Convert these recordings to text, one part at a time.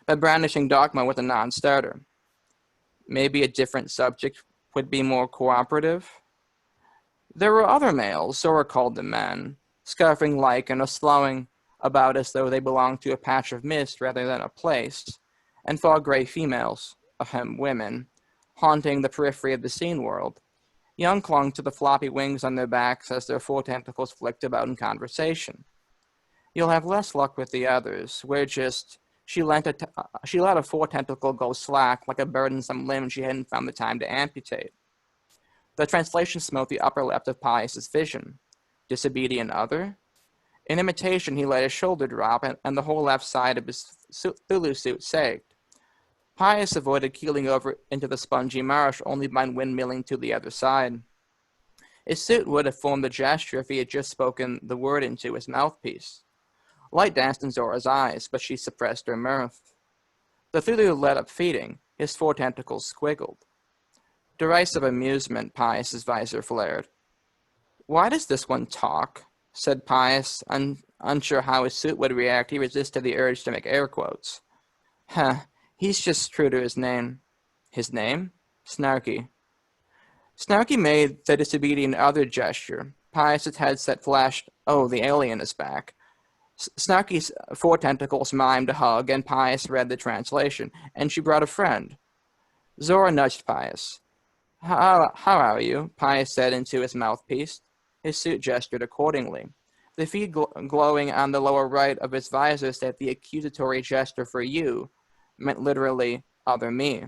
but brandishing dogma with a non-starter. Maybe a different subject would be more cooperative. There were other males, Zora called them men, scarfing lichen or slowing about as though they belonged to a patch of mist rather than a place, and fog-gray females, women, haunting the periphery of the scene world. Young clung to the floppy wings on their backs as their four tentacles flicked about in conversation. You'll have less luck with the others. She let a four-tentacle go slack like a burdensome limb she hadn't found the time to amputate. The translation smote the upper left of Pius's vision. Disobedient other? In imitation, he let his shoulder drop, and the whole left side of his Thulu suit sagged. Pius avoided keeling over into the spongy marsh only by windmilling to the other side. His suit would have formed the gesture if he had just spoken the word into his mouthpiece. Light danced in Zora's eyes, but she suppressed her mirth. The Thulu let up feeding. His four tentacles squiggled. Derisive amusement, Pius's visor flared. "Why does this one talk?" said Pius, unsure how his suit would react. He resisted the urge to make air quotes. He's just true to his name." "His name?" "Snarky." Snarky made the disobedient other gesture. Pius's headset flashed, "Oh, the alien is back." Snarky's four tentacles mimed a hug, and Pius read the translation, "And she brought a friend." Zora nudged Pius. How are you?" Pius said into his mouthpiece. His suit gestured accordingly. The feed glowing on the lower right of his visor said the accusatory gesture for you meant literally other me.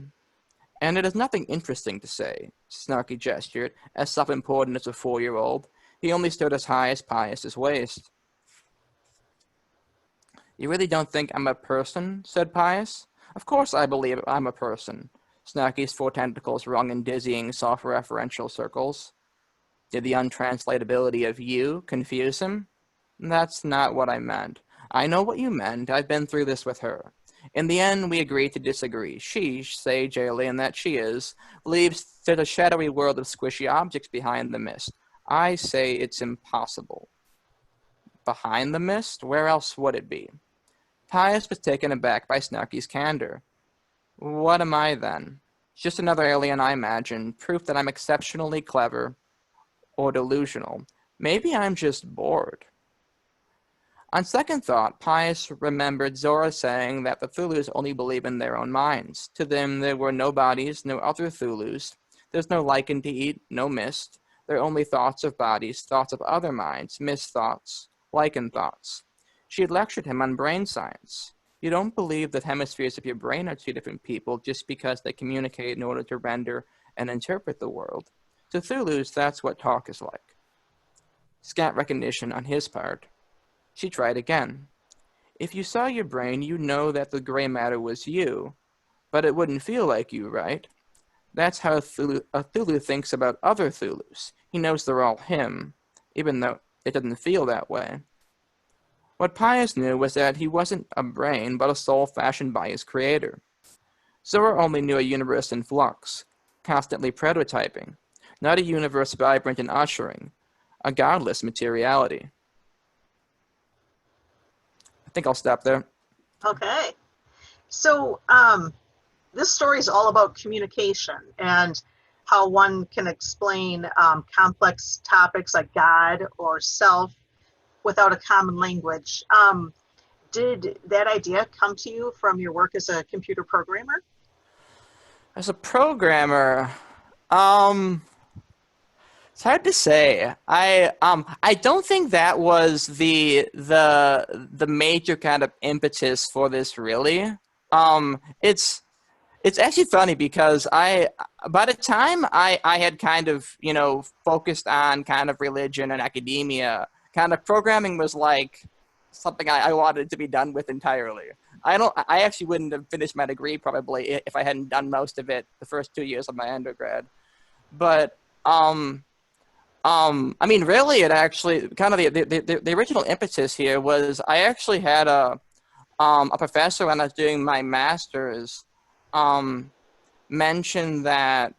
"And it is nothing interesting to say," Snarky gestured, as self-important as a 4-year-old. He only stood as high as Pius's waist. "You really don't think I'm a person?" said Pius. "Of course I believe I'm a person." Snarky's four tentacles rung in dizzying, self-referential circles. Did the untranslatability of you confuse him? "That's not what I meant." "I know what you meant. I've been through this with her. In the end, we agreed to disagree. She, sage alien that she is, believes there's a shadowy world of squishy objects behind the mist. I say it's impossible." "Behind the mist? Where else would it be?" Pius was taken aback by Snarky's candor. "What am I, then?" "Just another alien, I imagine. Proof that I'm exceptionally clever or delusional. Maybe I'm just bored." On second thought, Pius remembered Zora saying that the Thulus only believe in their own minds. To them, there were no bodies, no other Thulus. There's no lichen to eat, no mist. There are only thoughts of bodies, thoughts of other minds, mist thoughts, lichen thoughts. She had lectured him on brain science. You don't believe that hemispheres of your brain are two different people just because they communicate in order to render and interpret the world. To Thulus, that's what talk is like. Scant recognition on his part. She tried again. "If you saw your brain, you'd know that the gray matter was you, but it wouldn't feel like you, right? That's how a Thulu thinks about other Thulus. He knows they're all him, even though it doesn't feel that way." What Pius knew was that he wasn't a brain, but a soul fashioned by his creator. Zora only knew a universe in flux, constantly prototyping, not a universe vibrant and ushering, a godless materiality. I think I'll stop there. Okay. So this story is all about communication and how one can explain complex topics like God or self without a common language. Did that idea come to you from your work as a computer programmer? As a programmer, it's hard to say. I don't think that was the major kind of impetus for this, really. It's actually funny because by the time I had kind of, focused on kind of religion and academia, kind of programming was like something I wanted to be done with entirely. I actually wouldn't have finished my degree probably if I hadn't done most of it the first 2 years of my undergrad. But I mean, really, it actually kind of the original impetus here was I actually had a professor when I was doing my master's mentioned that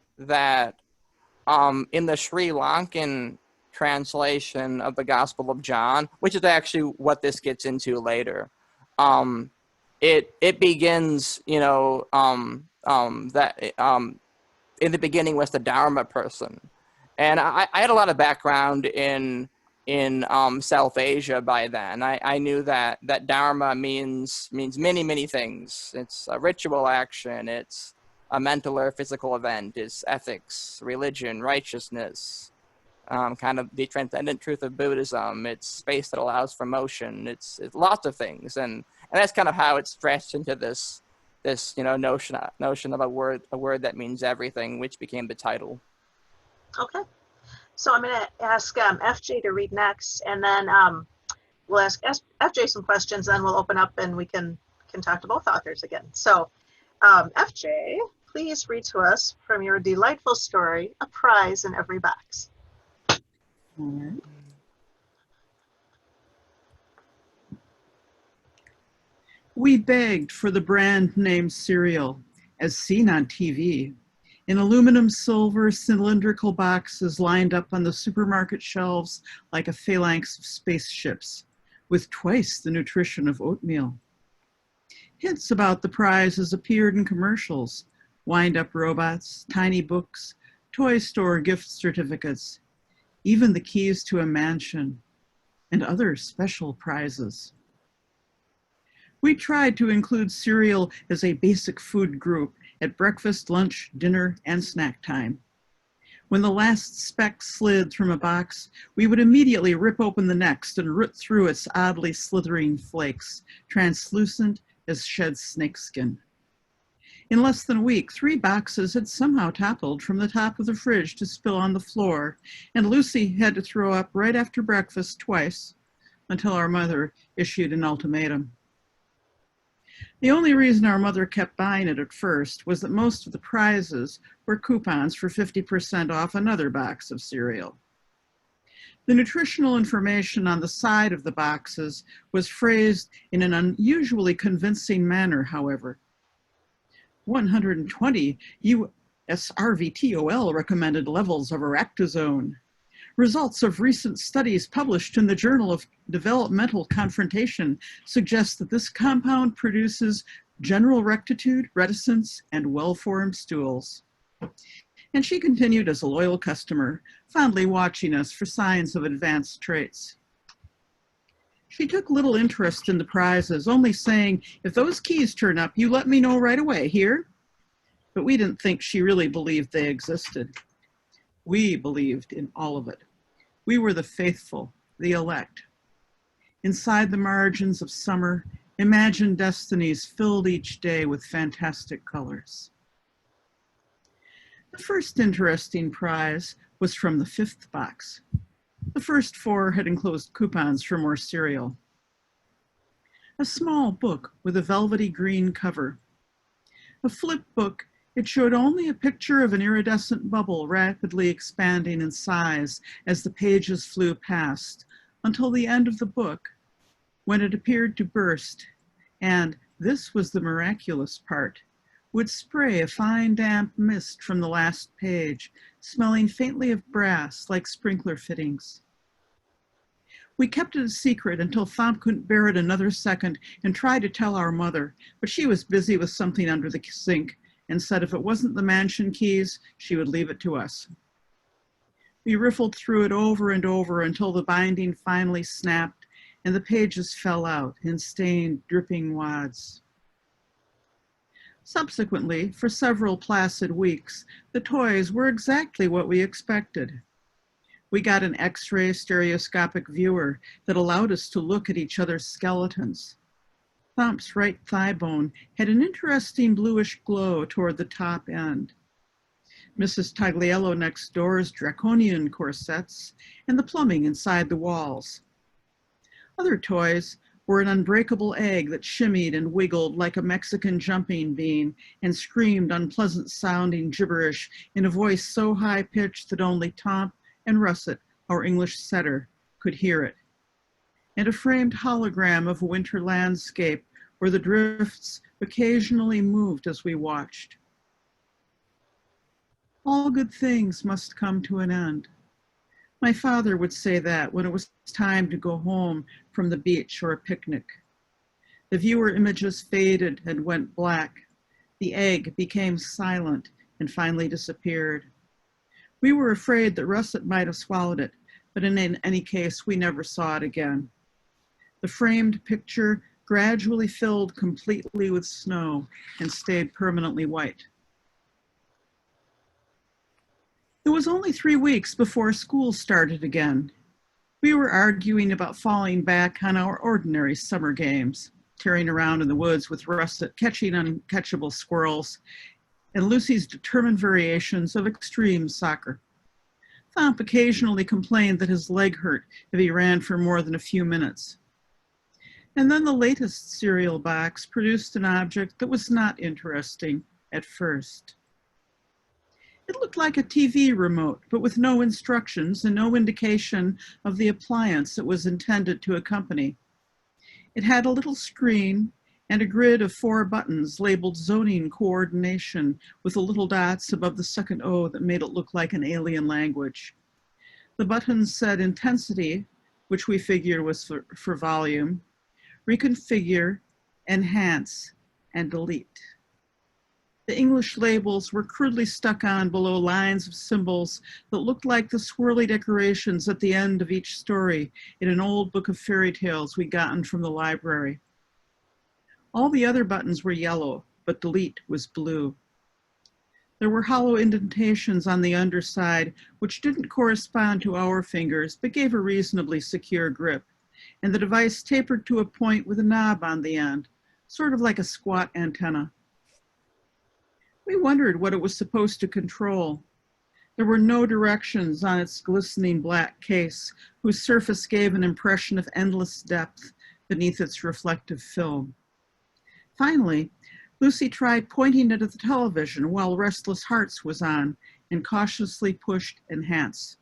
in the Sri Lankan translation of the Gospel of John, which is actually what this gets into later, it begins, that in the beginning was the Dharma person, and I had a lot of background in South Asia by then. I knew that Dharma means many things. It's a ritual action. It's a mental or physical event. It's ethics, religion, righteousness. Kind of the transcendent truth of Buddhism. It's space that allows for motion. It's lots of things, and that's kind of how it's stretched into this notion of a word that means everything, which became the title. Okay. So I'm going to ask FJ to read next, and then we'll ask FJ some questions, and then we'll open up and we can talk to both authors again. So FJ, please read to us from your delightful story, A Prize in Every Box. All right. We begged for the brand name cereal, as seen on TV, in aluminum, silver, cylindrical boxes lined up on the supermarket shelves like a phalanx of spaceships, with twice the nutrition of oatmeal. Hints about the prizes appeared in commercials, wind-up robots, tiny books, toy store gift certificates, even the keys to a mansion, and other special prizes. We tried to include cereal as a basic food group at breakfast, lunch, dinner, and snack time. When the last speck slid from a box, we would immediately rip open the next and root through its oddly slithering flakes, translucent as shed snakeskin. In less than a week, 3 boxes had somehow toppled from the top of the fridge to spill on the floor, and Lucy had to throw up right after breakfast twice until our mother issued an ultimatum. The only reason our mother kept buying it at first was that most of the prizes were coupons for 50% off another box of cereal. The nutritional information on the side of the boxes was phrased in an unusually convincing manner, however. 120 USRVTOL recommended levels of aractosone. Results of recent studies published in the Journal of Developmental Confrontation suggest that this compound produces general rectitude, reticence, and well-formed stools. And she continued as a loyal customer, fondly watching us for signs of advanced traits. She took little interest in the prizes, only saying, "If those keys turn up, you let me know right away, here?" But we didn't think she really believed they existed. We believed in all of it. We were the faithful, the elect. Inside the margins of summer, imagined destinies filled each day with fantastic colors. The first interesting prize was from the 5th box. The first 4 had enclosed coupons for more cereal. A small book with a velvety green cover. A flip book, it showed only a picture of an iridescent bubble rapidly expanding in size as the pages flew past, until the end of the book, when it appeared to burst, and, this was the miraculous part, would spray a fine damp mist from the last page, smelling faintly of brass like sprinkler fittings. We kept it a secret until Thomp couldn't bear it another second and tried to tell our mother, but she was busy with something under the sink and said if it wasn't the mansion keys, she would leave it to us. We riffled through it over and over until the binding finally snapped and the pages fell out in stained, dripping wads. Subsequently, for several placid weeks, the toys were exactly what we expected. We got an X-ray stereoscopic viewer that allowed us to look at each other's skeletons. Thomp's right thigh bone had an interesting bluish glow toward the top end. Mrs. Tagliello next door's draconian corsets and the plumbing inside the walls. Other toys were an unbreakable egg that shimmied and wiggled like a Mexican jumping bean and screamed unpleasant-sounding gibberish in a voice so high-pitched that only Tomp and Russet, our English setter, could hear it. And a framed hologram of a winter landscape where the drifts occasionally moved as we watched. All good things must come to an end. My father would say that when it was time to go home from the beach or a picnic. The viewer images faded and went black. The egg became silent and finally disappeared. We were afraid that Russet might have swallowed it, but in any case, we never saw it again. The framed picture gradually filled completely with snow and stayed permanently white. It was only 3 weeks before school started again. We were arguing about falling back on our ordinary summer games, tearing around in the woods with Russet, catching uncatchable squirrels, and Lucy's determined variations of extreme soccer. Thomp occasionally complained that his leg hurt if he ran for more than a few minutes. And then the latest cereal box produced an object that was not interesting at first. It looked like a TV remote, but with no instructions and no indication of the appliance it was intended to accompany. It had a little screen and a grid of 4 buttons labeled zoning coordination with the little dots above the second O that made it look like an alien language. The buttons said intensity, which we figured was for volume, reconfigure, enhance, and delete. The English labels were crudely stuck on below lines of symbols that looked like the swirly decorations at the end of each story in an old book of fairy tales we'd gotten from the library. All the other buttons were yellow, but delete was blue. There were hollow indentations on the underside, which didn't correspond to our fingers, but gave a reasonably secure grip, and the device tapered to a point with a knob on the end, sort of like a squat antenna. We wondered what it was supposed to control. There were no directions on its glistening black case, whose surface gave an impression of endless depth beneath its reflective film. Finally, Lucy tried pointing it at the television while Restless Hearts was on and cautiously pushed enhance.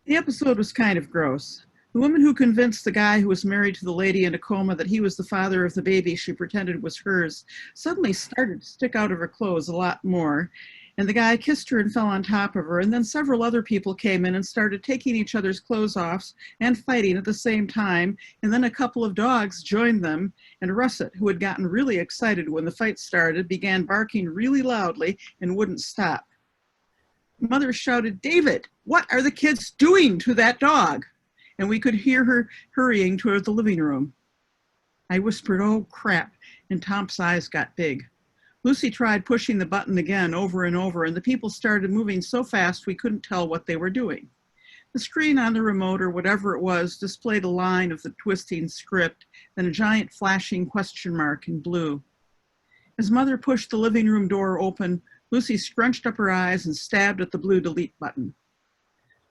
The episode was kind of gross. The woman who convinced the guy who was married to the lady in a coma that he was the father of the baby she pretended was hers suddenly started to stick out of her clothes a lot more, and the guy kissed her and fell on top of her, and then several other people came in and started taking each other's clothes off and fighting at the same time, and then a couple of dogs joined them, and Russet, who had gotten really excited when the fight started, began barking really loudly and wouldn't stop. Mother shouted, "David, what are the kids doing to that dog?" And we could hear her hurrying toward the living room. I whispered, "Oh, crap," and Tom's eyes got big. Lucy tried pushing the button again over and over, and the people started moving so fast we couldn't tell what they were doing. The screen on the remote, or whatever it was, displayed a line of the twisting script, then a giant flashing question mark in blue. As Mother pushed the living room door open, Lucy scrunched up her eyes and stabbed at the blue delete button.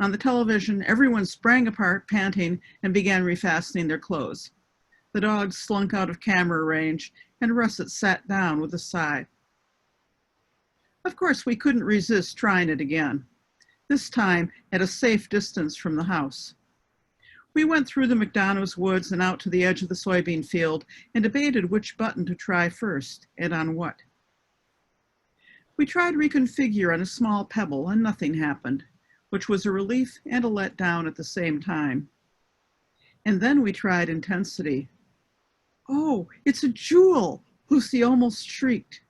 On the television, everyone sprang apart, panting, and began refastening their clothes. The dogs slunk out of camera range, and Russet sat down with a sigh. Of course, we couldn't resist trying it again, this time at a safe distance from the house. We went through the McDonough's woods and out to the edge of the soybean field and debated which button to try first and on what. We tried reconfigure on a small pebble and nothing happened, which was a relief and a letdown at the same time. And then we tried intensity. "Oh, it's a jewel!" Lucy almost shrieked.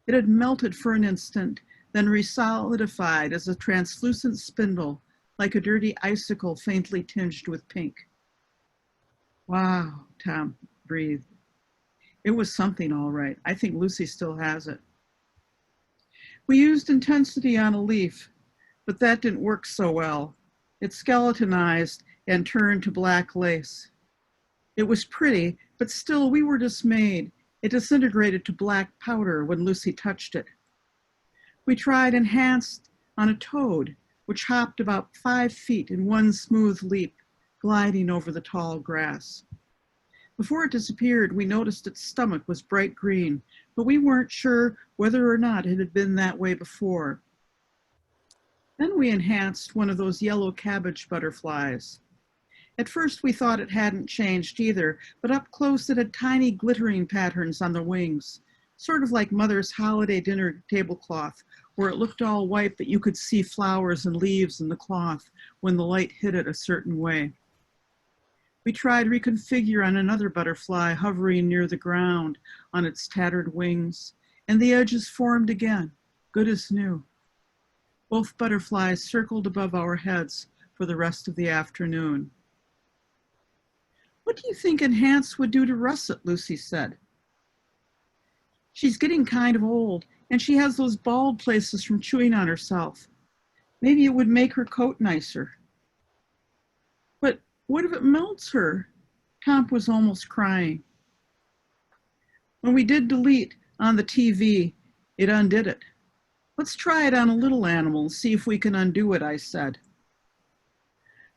It had melted for an instant, then resolidified as a translucent spindle, like a dirty icicle faintly tinged with pink. "Wow," Tom breathed. It was something, all right. I think Lucy still has it. We used intensity on a leaf, but that didn't work so well. It skeletonized and turned to black lace. It was pretty, but still we were dismayed. It disintegrated to black powder when Lucy touched it. We tried enhanced on a toad, which hopped about 5 feet in one smooth leap, gliding over the tall grass. Before it disappeared, we noticed its stomach was bright green, but we weren't sure whether or not it had been that way before. Then we enhanced one of those yellow cabbage butterflies. At first we thought it hadn't changed either, but up close it had tiny glittering patterns on the wings, sort of like Mother's holiday dinner tablecloth, where it looked all white but you could see flowers and leaves in the cloth when the light hit it a certain way. We tried reconfigure on another butterfly hovering near the ground on its tattered wings, and the edges formed again, good as new. Both butterflies circled above our heads for the rest of the afternoon. What do you think Enhance would do to Russet? Lucy said. She's getting kind of old, and she has those bald places from chewing on herself. Maybe it would make her coat nicer. But what if it melts her? Tomp was almost crying. When we did delete on the TV, it undid it. Let's try it on a little animal and see if we can undo it, I said.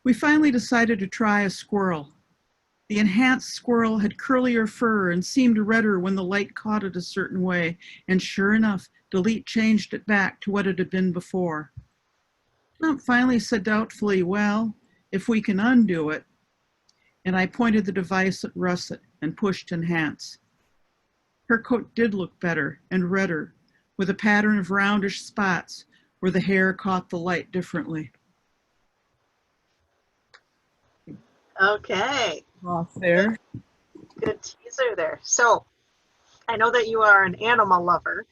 We finally decided to try a squirrel. The enhanced squirrel had curlier fur and seemed redder when the light caught it a certain way, and sure enough, delete changed it back to what it had been before. Tomp finally said doubtfully, well, if we can undo it, and I pointed the device at Russet and pushed Enhance. Her coat did look better and redder, with a pattern of roundish spots where the hair caught the light differently. Okay. Off there. Good teaser there. So I know that you are an animal lover.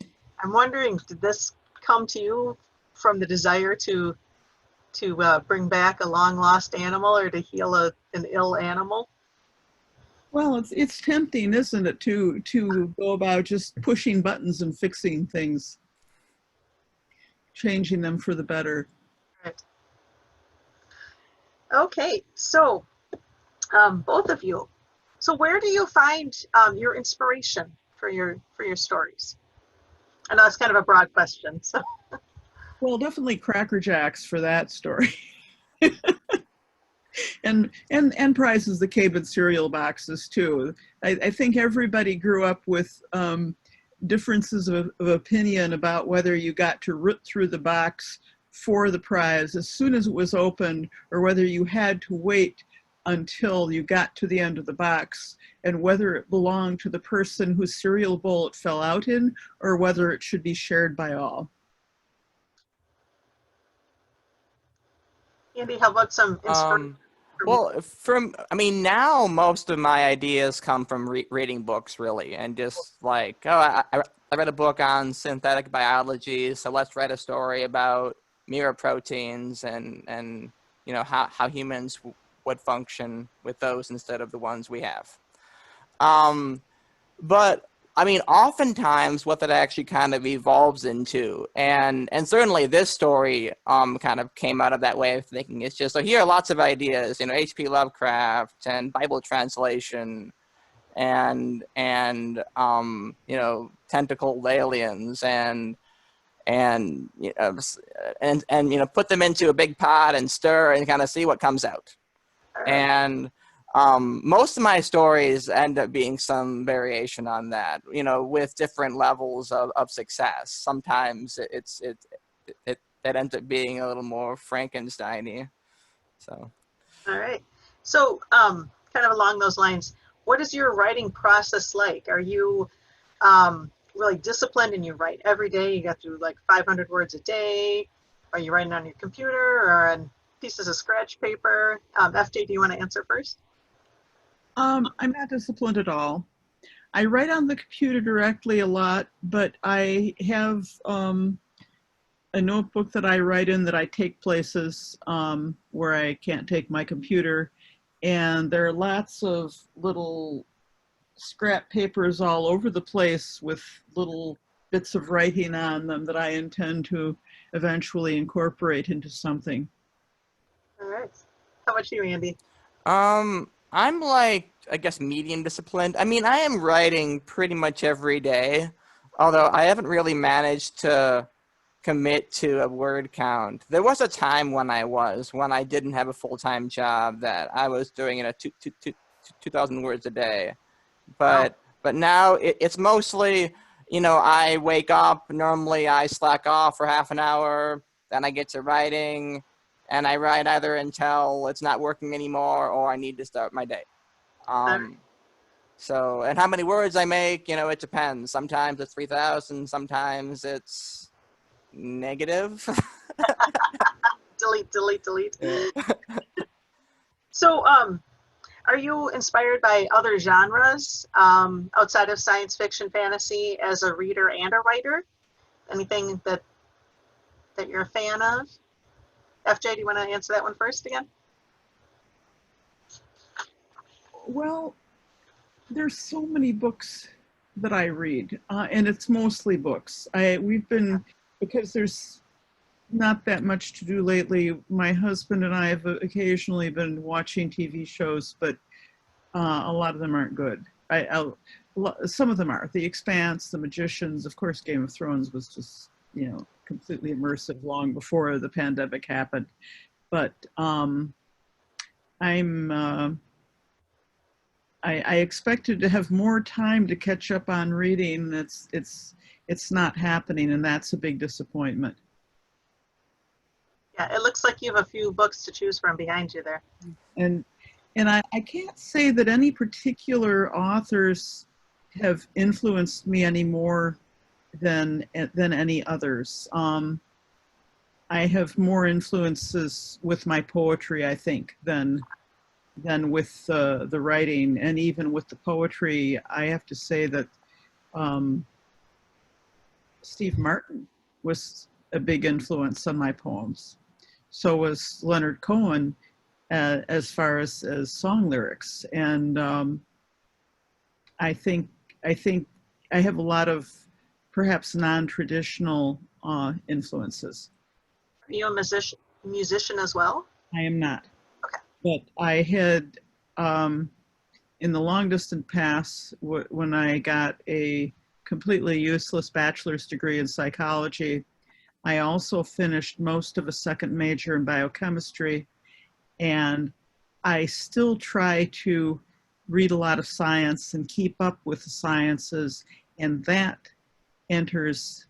I'm wondering, did this come to you from the desire to bring back a long lost animal or to heal an ill animal? Well, it's tempting, isn't it, to go about just pushing buttons and fixing things, changing them for the better. Right. Okay, so both of you. So where do you find your inspiration for your stories? I know it's kind of a broad question. So. Well, definitely Cracker Jacks for that story. and prizes the Cabot cereal boxes too. I think everybody grew up with differences of opinion about whether you got to root through the box for the prize as soon as it was opened, or whether you had to wait until you got to the end of the box, and whether it belonged to the person whose cereal bowl it fell out in, or whether it should be shared by all. Andy, how about some inspiration? Well, now most of my ideas come from reading books, really, and just like, I read a book on synthetic biology, so let's write a story about mirror proteins and you know how humans would function with those instead of the ones we have. But I mean, oftentimes what that actually kind of evolves into, and certainly this story kind of came out of that way of thinking. It's just, so here are lots of ideas, you know, H.P. Lovecraft and Bible translation and you know, tentacled aliens and you know, and you know, put them into a big pot and stir and kind of see what comes out. And most of my stories end up being some variation on that, you know, with different levels of success. Sometimes it ends up being a little more Frankenstein-y. So. All right. So kind of along those lines, what is your writing process like? Are you really disciplined and you write every day? You got to like 500 words a day? Are you writing on your computer or on pieces of scratch paper? FJ, do you want to answer first? I'm not disciplined at all. I write on the computer directly a lot, but I have a notebook that I write in that I take places where I can't take my computer. And there are lots of little scrap papers all over the place with little bits of writing on them that I intend to eventually incorporate into something. All right. How about you, Andy? I'm like, I guess, medium disciplined. I mean, I am writing pretty much every day, although I haven't really managed to commit to a word count. There was a time when I didn't have a full-time job, that I was doing 2,000 words a day. But now it's mostly, you know, I wake up, normally I slack off for half an hour, then I get to writing, and I write either until it's not working anymore or I need to start my day. So, and how many words I make, you know, it depends. Sometimes it's 3,000, sometimes it's negative. Delete. Yeah. So Are you inspired by other genres outside of science fiction, fantasy, as a reader and a writer? Anything that you're a fan of? FJ, do you want to answer that one first again? Well, there's so many books that I read, and it's mostly books. Because there's not that much to do lately, my husband and I have occasionally been watching TV shows, but a lot of them aren't good. Some of them are. The Expanse, The Magicians, of course, Game of Thrones was just, completely immersive long before the pandemic happened. But I expected to have more time to catch up on reading. It's not happening, and that's a big disappointment. Yeah, it looks like you have a few books to choose from behind you there. And I can't say that any particular authors have influenced me any more than any others. I have more influences with my poetry, I think, than with the writing. And even with the poetry, I have to say that Steve Martin was a big influence on my poems. So was Leonard Cohen, as far as song lyrics. And I think I have a lot of perhaps non-traditional influences. Are you a musician as well? I am not. Okay. But I had, in the long distant past, when I got a completely useless bachelor's degree in psychology, I also finished most of a second major in biochemistry, and I still try to read a lot of science and keep up with the sciences, and that enters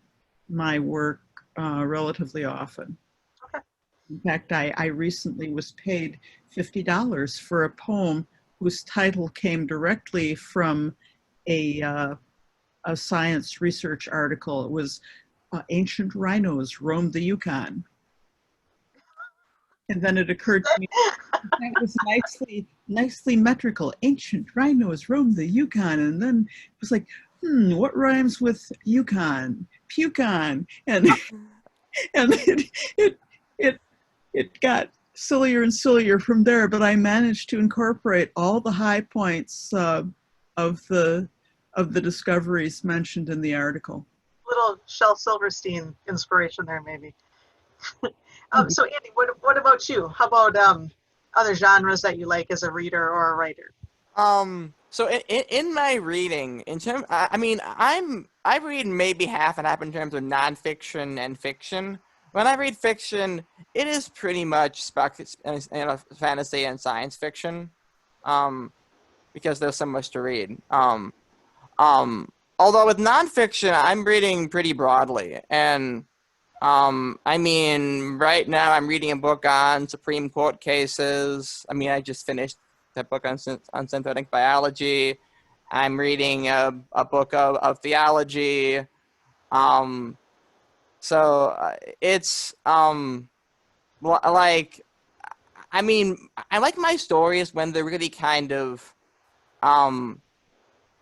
my work relatively often. Okay. In fact, I recently was paid $50 for a poem whose title came directly from a science research article. It was Ancient Rhinos Roamed the Yukon. And then it occurred to me, that was nicely metrical. Ancient rhinos roamed the Yukon. And then it was like, what rhymes with Yukon? Pucon. And it got sillier and sillier from there, but I managed to incorporate all the high points of the discoveries mentioned in the article. Little Shel Silverstein inspiration there, maybe. So Andy, what about you? How about other genres that you like as a reader or a writer? So in my reading, I read maybe half and half in terms of nonfiction and fiction. When I read fiction, it is pretty much fantasy and science fiction, because there's so much to read. Although with nonfiction, I'm reading pretty broadly, and right now I'm reading a book on Supreme Court cases. I just finished that book on synthetic biology. I'm reading a book of theology. So it's I like my stories when they're really kind of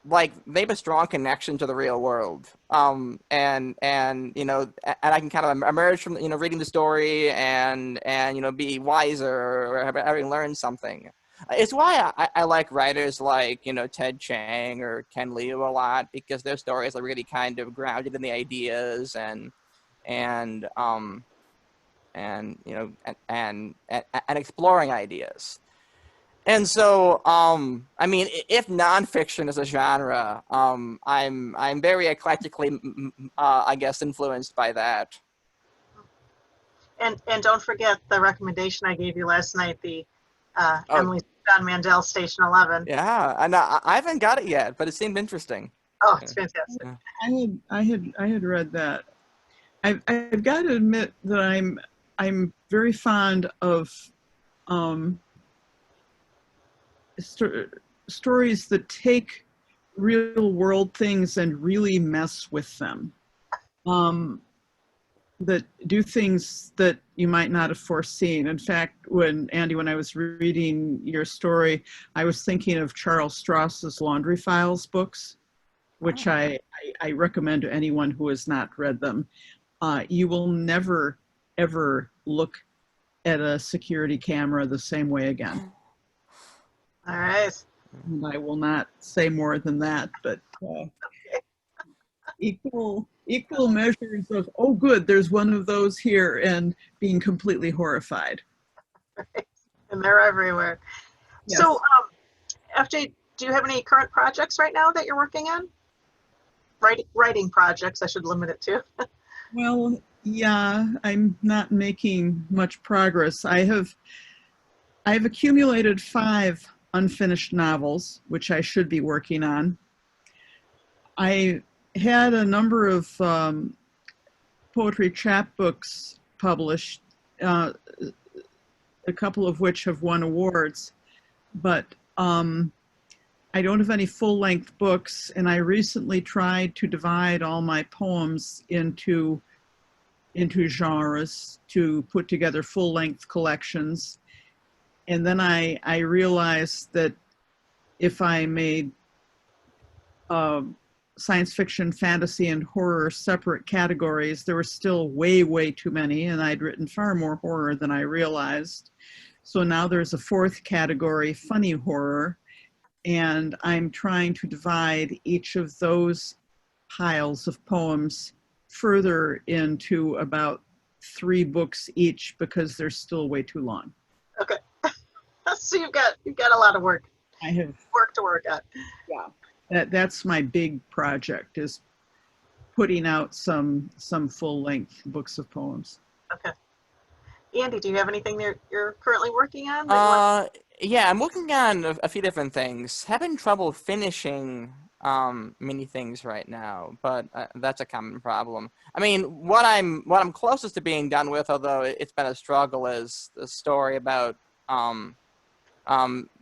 they have a strong connection to the real world, and I can kind of emerge from reading the story and be wiser or having learned something. It's why I like writers like Ted Chiang or Ken Liu a lot, because their stories are really kind of grounded in the ideas and exploring ideas. And so, if nonfiction is a genre, I'm very eclectically, influenced by that. And don't forget the recommendation I gave you last night, the Emily John Mandel Station 11. Yeah, and I haven't got it yet, but it seemed interesting. Oh, it's fantastic. I had read that. I've got to admit that I'm very fond of stories that take real world things and really mess with them. that do things that you might not have foreseen. In fact, when I was reading your story, I was thinking of Charles Stross's Laundry Files books, which Oh. I recommend to anyone who has not read them. You will never, ever look at a security camera the same way again. All right. And I will not say more than that, but equal measures of, oh good, there's one of those here, and being completely horrified. And they're everywhere. Yes. So, FJ, do you have any current projects right now that you're working on? Writing projects, I should limit it to. Well, yeah, I'm not making much progress. I've accumulated 5 unfinished novels, which I should be working on. I had a number of poetry chapbooks published, a couple of which have won awards, but I don't have any full-length books, and I recently tried to divide all my poems into genres to put together full-length collections. And then I realized that if I made science fiction, fantasy, and horror separate categories, there were still way, way too many, and I'd written far more horror than I realized. So now there's a 4th category, funny horror, and I'm trying to divide each of those piles of poems further into about 3 books each, because they're still way too long. Okay. So you've got a lot of work. I have Work to work at. Yeah. That's my big project, is putting out some full-length books of poems. Okay. Andy, do you have anything you're currently working on? Yeah, I'm working on a few different things. Having trouble finishing many things right now, but that's a common problem. I mean, what I'm closest to being done with, although it's been a struggle, is the story about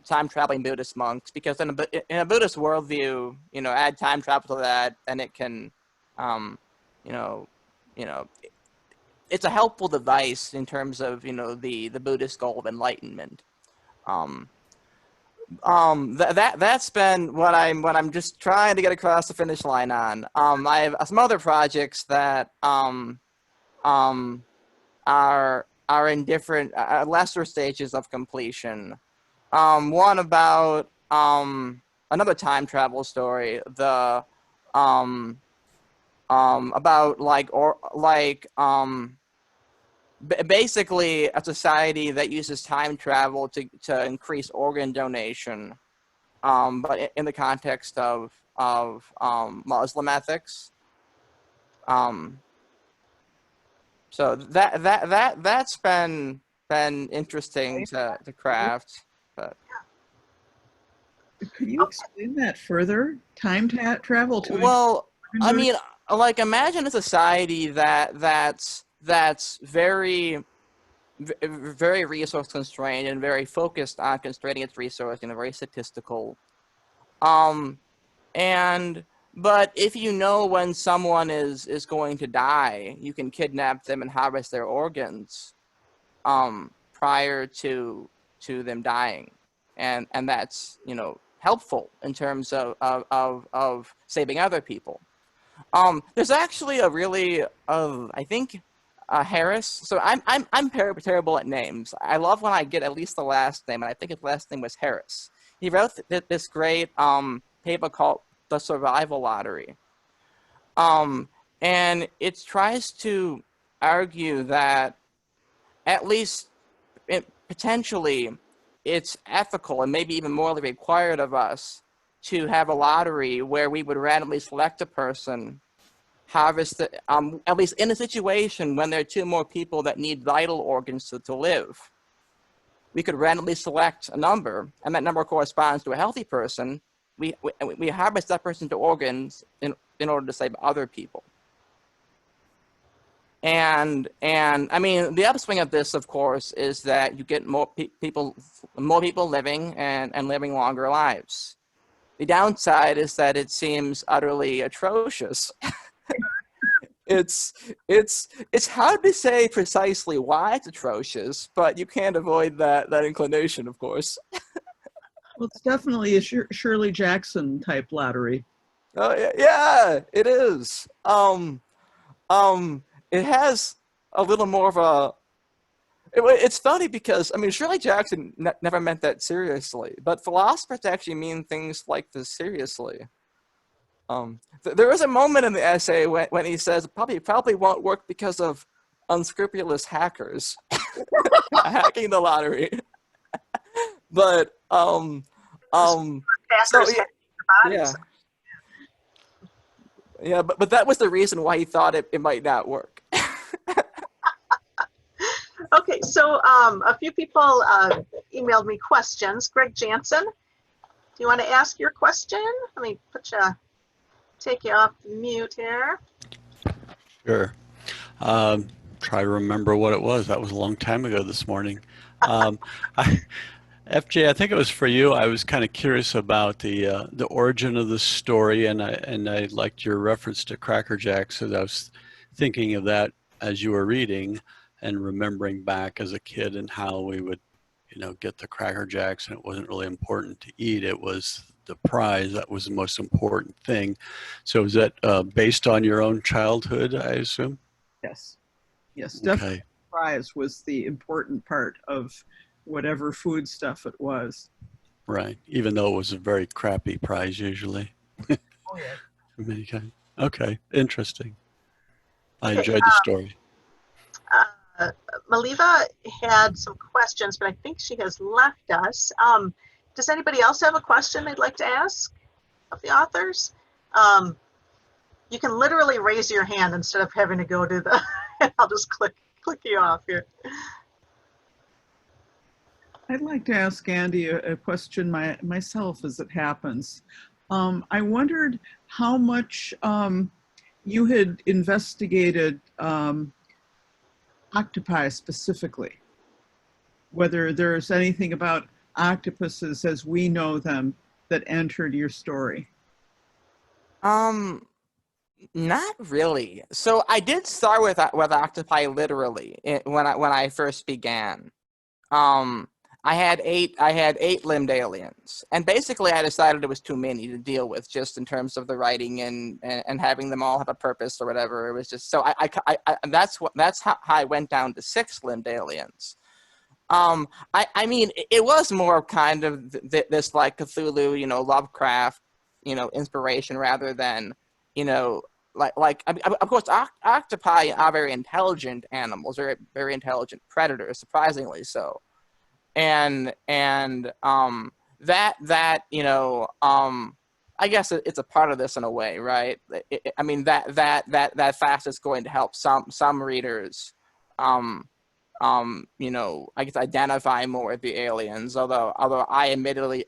time-traveling Buddhist monks, because in a Buddhist worldview, add time travel to that, and it can, it's a helpful device in terms of, the Buddhist goal of enlightenment. That's been what I'm just trying to get across the finish line on. I have some other projects that are in different lesser stages of completion. One about another time travel story, about basically a society that uses time travel to increase organ donation, but in the context of Muslim ethics. So that's been interesting to craft. But could you explain that further? Time travel to? Well, I mean, imagine a society that's very, very resource constrained and very focused on constraining its resource, very statistical. But if you know when someone is going to die, you can kidnap them and harvest their organs prior to them dying, and that's helpful in terms of saving other people. There's actually a really I think Harris. So I'm terrible at names. I love when I get at least the last name, and I think his last name was Harris. He wrote this great paper called The Survival Lottery, and it tries to argue that at least potentially it's ethical and maybe even morally required of us to have a lottery where we would randomly select a person, harvest at least in a situation when there are 2 more people that need vital organs to live. We could randomly select a number, and that number corresponds to a healthy person. We harvest that person to organs in order to save other people. And I mean, the upswing of this, of course, is that you get more people living and living longer lives. The downside is that it seems utterly atrocious. it's it's hard to say precisely why it's atrocious, but you can't avoid that inclination, of course. Well, it's definitely a Shirley Jackson type lottery. Oh yeah, it is. It has a little more of a. It's funny because I mean Shirley Jackson never meant that seriously, but philosophers actually mean things like this seriously. There is a moment in the essay when he says probably won't work because of unscrupulous hackers hacking the lottery. But so Hackers yeah, hacking your yeah, bodies. yeah, but that was the reason why he thought it might not work. Okay, so a few people emailed me questions. Greg Jansen, do you want to ask your question? Let me take you off mute here. Sure. Try to remember what it was. That was a long time ago this morning. FJ, I think it was for you. I was kind of curious about the origin of the story, and I liked your reference to Cracker Jacks, as I was thinking of that as you were reading and remembering back as a kid and how we would, get the Cracker Jacks, and it wasn't really important to eat. It was the prize that was the most important thing. So is that based on your own childhood, I assume? Yes, definitely. Okay. The prize was the important part of whatever food stuff it was. Right. Even though it was a very crappy prize usually. Oh yeah. Many kinds. Okay. Interesting. I Okay, enjoyed the story. Maliva had some questions, but I think she has left us. Does anybody else have a question they'd like to ask of the authors? You can literally raise your hand instead of having to go to the, I'll just click you off here. I'd like to ask Andy a question myself as it happens. I wondered how much you had investigated octopi specifically, whether there's anything about octopuses as we know them that entered your story. Not really. So I did start with octopi literally when I first began. I had eight limbed aliens, and basically I decided it was too many to deal with, just in terms of the writing and having them all have a purpose or whatever. It was just so that's how I went down to 6 limbed aliens. I mean, it was more kind of this like Cthulhu, Lovecraft, inspiration rather than, I mean, of course, octopi are very intelligent animals, very very intelligent predators, surprisingly so. And I guess it's a part of this in a way, right? I mean that fact is going to help some readers, I guess identify more with the aliens. Although I admittedly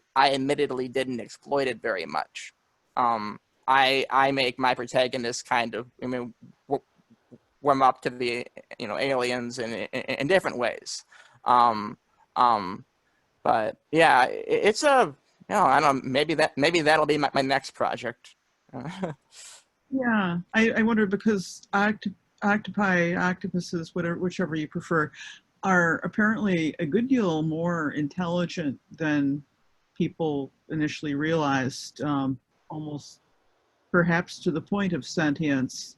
didn't exploit it very much. I make my protagonists kind of, warm up to the aliens in different ways. But yeah, it's a, I don't know, maybe that'll be my next project. Yeah, I wonder because octopi, octopuses, whichever you prefer, are apparently a good deal more intelligent than people initially realized, almost perhaps to the point of sentience,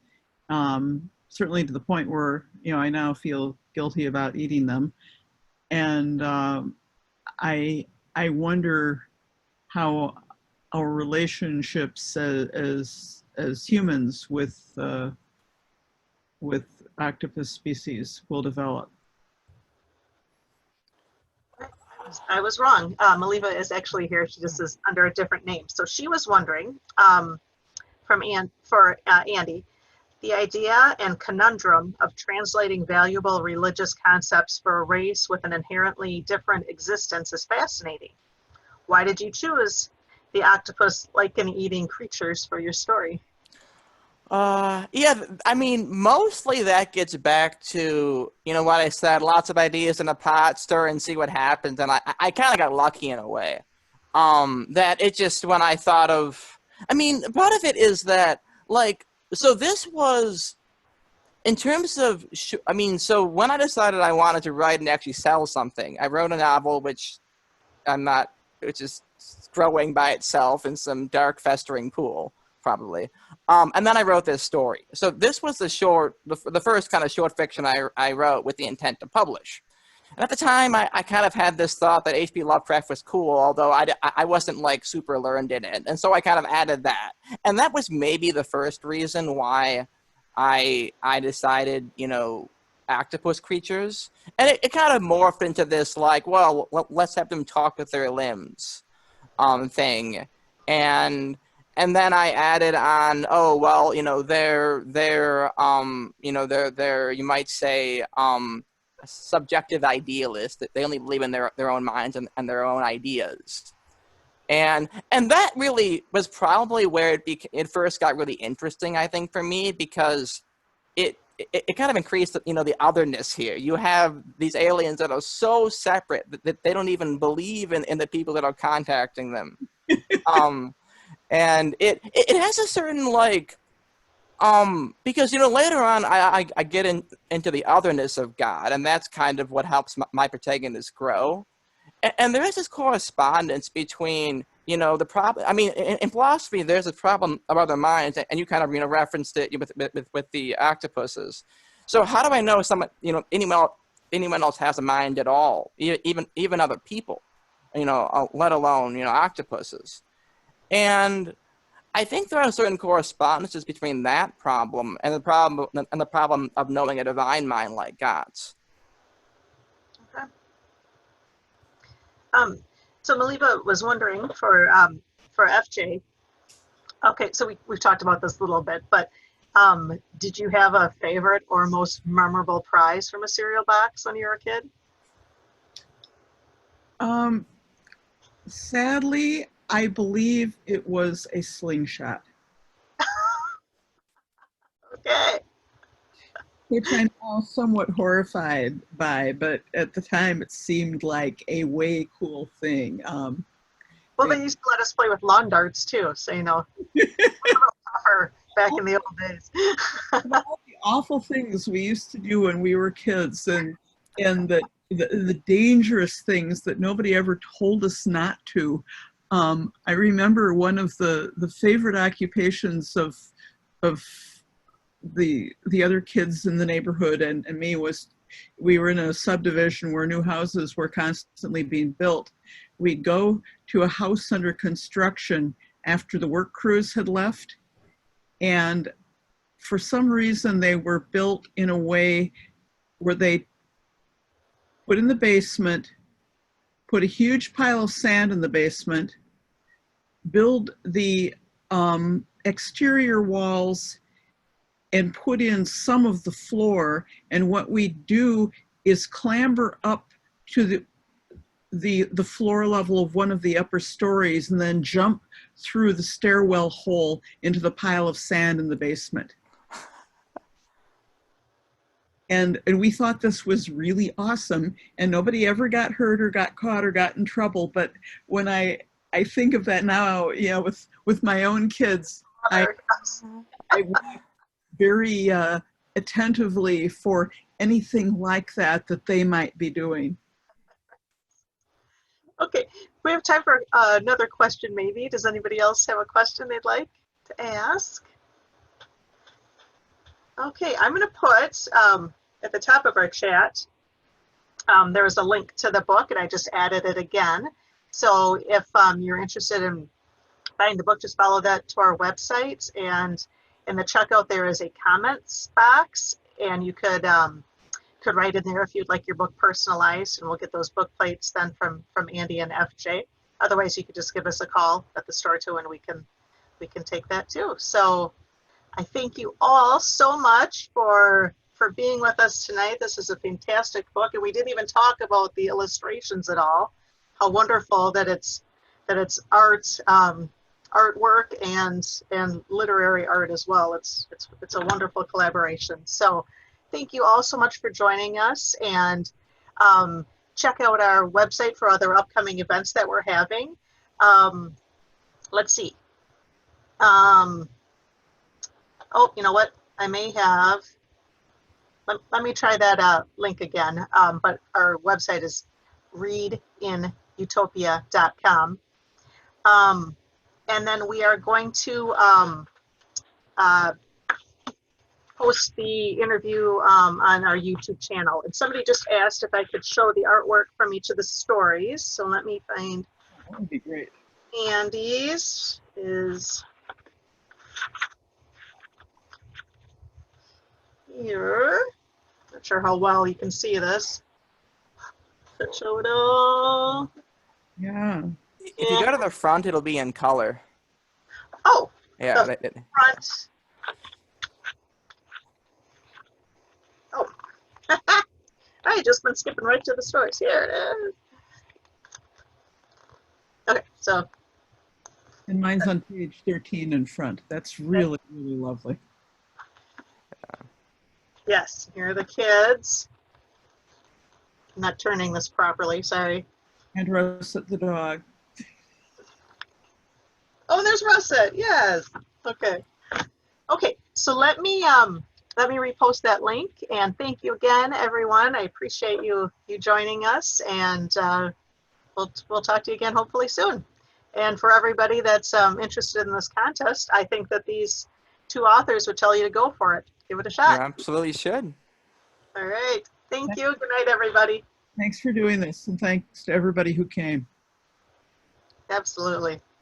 certainly to the point where, I now feel guilty about eating them. And I wonder how our relationships as humans with octopus species will develop. I was wrong. Maliva is actually here. She just is under a different name. So she was wondering, for Andy, the idea and conundrum of translating valuable religious concepts for a race with an inherently different existence is fascinating. Why did you choose the octopus lichen-eating creatures for your story? Yeah, I mean, mostly that gets back to, what I said, lots of ideas in a pot, stir and see what happens. And I kind of got lucky in a way. That it just, when I thought of, part of it is that, so this was In terms of, I mean, so when I decided I wanted to write and actually sell something, I wrote a novel which is growing by itself in some dark festering pool, probably. And then I wrote this story. So this was the first kind of short fiction I wrote with the intent to publish. And at the time, I kind of had this thought that H.P. Lovecraft was cool, although I wasn't like super learned in it. And so I kind of added that. And that was maybe the first reason why I decided, octopus creatures. And it kind of morphed into this like, well, let's have them talk with their limbs thing. And then I added on, oh, well, they're you might say, subjective idealists, that they only believe in their own minds and their own ideas. And that really was probably where it first got really interesting, I think, for me, because it kind of increased, the otherness here. You have these aliens that are so separate that they don't even believe in the people that are contacting them. And it has a certain like, because later on I get into the otherness of God, and that's kind of what helps my protagonist grow. And there is this correspondence between the problem. I mean, in philosophy, there's a problem of other minds, and you kind of referenced it with the octopuses. So how do I know anyone else has a mind at all, even other people, let alone octopuses? And I think there are certain correspondences between that problem and the problem of knowing a divine mind like God's. Okay. So Maliba was wondering for FJ. Okay, so we've talked about this a little bit, but did you have a favorite or most memorable prize from a cereal box when you were a kid? Sadly, I believe it was a slingshot. Okay. Which I'm now somewhat horrified by, but at the time it seemed like a way cool thing. Well, they used to let us play with lawn darts too, so a little tougher back in the old days. All the awful things we used to do when we were kids, and the dangerous things that nobody ever told us not to. I remember one of the favorite occupations of the other kids in the neighborhood and me was, we were in a subdivision where new houses were constantly being built. We'd go to a house under construction after the work crews had left, and for some reason they were built in a way where they put in the basement, put a huge pile of sand in the basement, build the exterior walls, and put in some of the floor. And what we do is clamber up to the floor level of one of the upper stories and then jump through the stairwell hole into the pile of sand in the basement. And we thought this was really awesome, and nobody ever got hurt or got caught or got in trouble. But when I think of that now, with my own kids, I watch very attentively for anything like that they might be doing. Okay, we have time for another question maybe. Does anybody else have a question they'd like to ask? Okay, I'm going to put at the top of our chat, there's a link to the book, and I just added it again. So if you're interested in buying the book, just follow that to our website, and in the checkout there is a comments box, and you could write in there if you'd like your book personalized, and we'll get those book plates then from Andy and FJ. Otherwise, you could just give us a call at the store too, and we can take that too. So I thank you all so much for being with us tonight. This is a fantastic book, and we didn't even talk about the illustrations at all. How wonderful that it's art, artwork and literary art as well. It's a wonderful collaboration. So thank you all so much for joining us, and check out our website for other upcoming events that we're having. Let's see. Oh, you know what? I may have let me try that link again. But our website is readinutopia.com. And then we are going to post the interview on our YouTube channel. And somebody just asked if I could show the artwork from each of the stories. So let me find That would be great. Andy's is here. Not sure how well you can see this. Show it all. Yeah. If you go to the front, it'll be in color. Oh, Yeah. the front. Oh, I just been skipping right to the stories. Here it is. Okay, so And mine's on page 13 in front. That's really, really lovely. yes, here are the kids. I'm not turning this properly, sorry. And Russet the dog. Oh, there's Russet, yes. Okay. Okay, so let me repost that link, and thank you again, everyone. I appreciate you joining us, and we'll talk to you again hopefully soon. And for everybody that's interested in this contest, I think that these two authors would tell you to go for it. Give it a You shot. absolutely should. All right. Thank you. Good night, everybody. Thanks for doing this, and thanks to everybody who came. Absolutely.